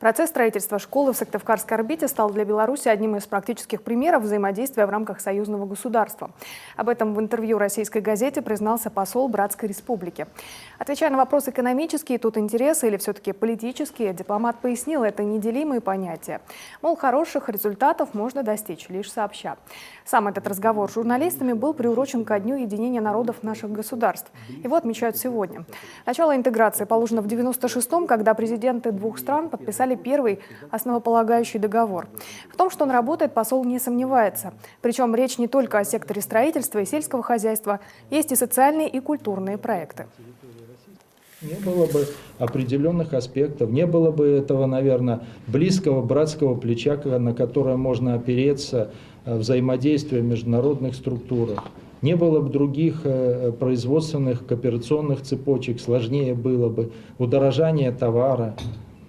Процесс строительства школы в Сыктывкарской орбите стал для Беларуси одним из практических примеров взаимодействия в рамках союзного государства. Об этом в интервью российской газете признался посол Братской Республики. Отвечая на вопрос экономические тут интересы или все-таки политические, дипломат пояснил, это неделимые понятия. Мол, хороших результатов можно достичь лишь сообща. Сам этот разговор с журналистами был приурочен ко Дню единения народов наших государств. Его отмечают сегодня. Начало интеграции положено в 1996-м, когда президенты двух стран подписали первый основополагающий договор. В том, что он работает, посол не сомневается. Причем речь не только о секторе строительства и сельского хозяйства, есть и социальные и культурные проекты. Не было бы определенных аспектов, не было бы этого, наверное, близкого братского плеча, на которое можно опереться, взаимодействия в международных структурах. Не было бы других производственных кооперационных цепочек, сложнее было бы удорожание товара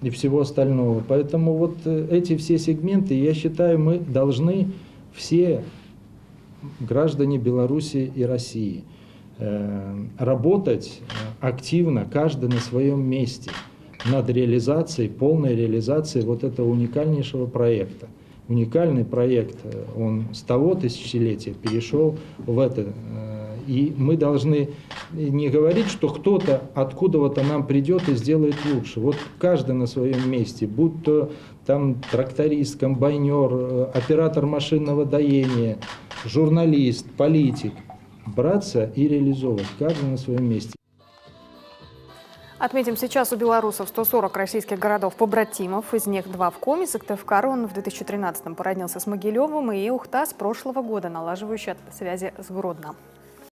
и всего остального. Поэтому вот эти все сегменты, я считаю, мы должны все граждане Беларуси и России работать активно, каждый на своем месте, над реализацией, полной реализацией вот этого уникальнейшего проекта. Уникальный проект, он с того тысячелетия перешел в это. И мы должны не говорить, что кто-то откуда-то нам придет и сделает лучше. Вот каждый на своем месте, будь то там тракторист, комбайнер, оператор машинного доения, журналист, политик, браться и реализовывать, каждый на своем месте. Отметим, сейчас у белорусов 140 российских городов-побратимов, из них 2 в Коми. Сыктывкар, он в 2013-м породнился с Могилевым, и Ухта с прошлого года, налаживающая связи с Гродно.